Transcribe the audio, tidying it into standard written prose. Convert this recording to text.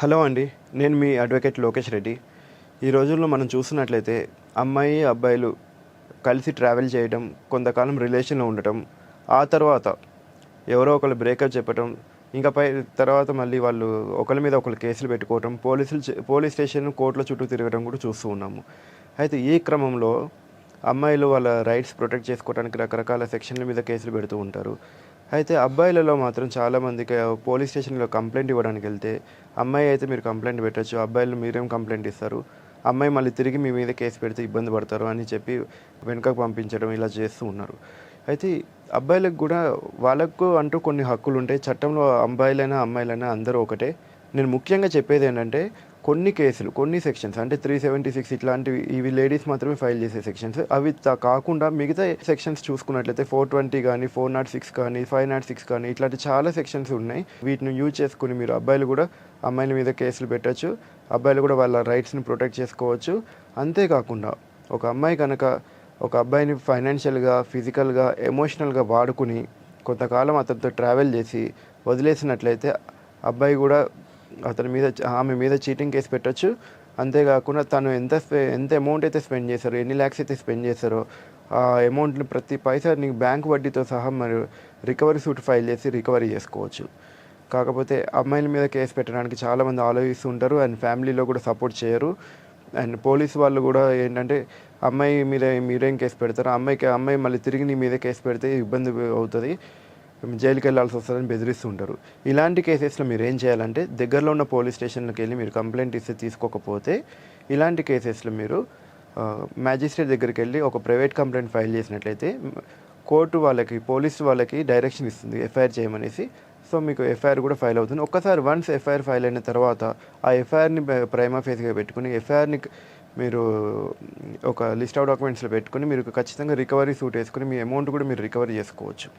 Hello అండి. నేను మీ advocate Lokesh Reddy. ఈ రోజుల్లో మనం చూస్తున్నట్లయితే అమ్మాయి, అబ్బాయిలు కలిసి ట్రావెల్ చేయడం, కొంతకాలం రిలేషన్‌లో ఉండటం, ఆ తర్వాత ఎవరో ఒకళ్ళు బ్రేకప్ చెప్పటం, ఇంక తర్వాత మళ్ళీ వాళ్ళు ఒకళ్ళ మీద ఒకళ్ళు కేసులు పెట్టుకోవటం, పోలీస్ స్టేషన్, కోర్టుల చుట్టూ తిరగడం కూడా చూస్తూ ఉన్నాము. అయితే ఈ క్రమంలో అమ్మాయిలు వాళ్ళ రైట్స్ ప్రొటెక్ట్ చేసుకోవడానికి రకరకాల సెక్షన్ల మీద కేసులు పెడుతూ ఉంటారు. అయితే అబ్బాయిలలో మాత్రం చాలామందికి పోలీస్ స్టేషన్‌లో కంప్లెయింట్ ఇవ్వడానికి వెళ్తే, అమ్మాయి అయితే మీరు కంప్లెయింట్ పెట్టొచ్చు, అబ్బాయిలు మీరేం కంప్లెయింట్ ఇస్తారు, అమ్మాయి మళ్ళీ తిరిగి మీ మీద కేసు పెడితే ఇబ్బంది పడతారు అని చెప్పి వెనుకకు పంపించడం ఇలా చేస్తూ ఉన్నారు. అయితే అబ్బాయిలకు కూడా వాళ్ళకు అంటూ కొన్ని హక్కులు ఉంటాయి. చట్టంలో అబ్బాయిలైనా, అమ్మాయిలైనా అందరూ ఒకటే. నేను ముఖ్యంగా చెప్పేది ఏంటంటే కొన్ని కేసులు, కొన్ని సెక్షన్స్ అంటే 376 ఇట్లాంటివి ఇవి లేడీస్ మాత్రమే ఫైల్ చేసే సెక్షన్స్. అవి కాకుండా మిగతా సెక్షన్స్ చూసుకున్నట్లయితే 420 కానీ, 406 కానీ, 506 కానీ ఇట్లాంటి చాలా సెక్షన్స్ ఉన్నాయి. వీటిని యూజ్ చేసుకుని మీరు అబ్బాయిలు కూడా అమ్మాయిల మీద కేసులు పెట్టచ్చు. అబ్బాయిలు కూడా వాళ్ళ రైట్స్ని ప్రొటెక్ట్ చేసుకోవచ్చు. అంతేకాకుండా ఒక అమ్మాయి కనుక ఒక అబ్బాయిని ఫైనాన్షియల్గా, ఫిజికల్గా, ఎమోషనల్గా వాడుకుని కొంతకాలం అతనితో ట్రావెల్ చేసి వదిలేసినట్లయితే అబ్బాయి కూడా ఆమె మీద చీటింగ్ కేసు పెట్టొచ్చు. అంతేకాకుండా తను ఎంత అమౌంట్ అయితే స్పెండ్ చేశారో, ఎన్ని ల్యాక్స్ అయితే స్పెండ్ చేశారో ఆ అమౌంట్ని ప్రతి పైసా నీకు బ్యాంక్ వడ్డీతో సహా మరి రికవరీ సూట్ ఫైల్ చేసి రికవరీ చేసుకోవచ్చు. కాకపోతే అమ్మాయిల మీద కేసు పెట్టడానికి చాలామంది ఆలోచిస్తూ ఉంటారు అండ్ ఫ్యామిలీలో కూడా సపోర్ట్ చేయరు. అండ్ పోలీస్ వాళ్ళు కూడా ఏంటంటే అమ్మాయి మీద మీరేం కేసు పెడతారు, అమ్మాయి మళ్ళీ తిరిగి నీ మీద కేసు పెడితే ఇబ్బంది అవుతుంది, జైలుకి వెళ్ళాల్సి వస్తుందని బెదిరిస్తూ ఉంటారు. ఇలాంటి కేసెస్లో మీరు ఏం చేయాలంటే దగ్గరలో ఉన్న పోలీస్ స్టేషన్కి వెళ్ళి మీరు కంప్లైంట్ ఇస్తే తీసుకోకపోతే ఇలాంటి కేసెస్లో మీరు మ్యాజిస్ట్రేట్ దగ్గరికి వెళ్ళి ఒక ప్రైవేట్ కంప్లైంట్ ఫైల్ చేసినట్లయితే కోర్టు వాళ్ళకి, పోలీసు వాళ్ళకి డైరెక్షన్ ఇస్తుంది ఎఫ్ఐఆర్ చేయమనేసి. సో మీకు ఎఫ్ఐఆర్ కూడా ఫైల్ అవుతుంది. ఒక్కసారి వన్స్ ఎఫ్ఐఆర్ ఫైల్ అయిన తర్వాత ఆ ఎఫ్ఐఆర్ని ప్రైమా ఫేస్గా పెట్టుకుని ఎఫ్ఐఆర్ని మీరు ఒక లిస్ట్ ఆఫ్ డాక్యుమెంట్స్లో పెట్టుకుని మీరు ఖచ్చితంగా రికవరీ సూట్ వేసుకుని మీ అమౌంట్ కూడా మీరు రికవరీ చేసుకోవచ్చు.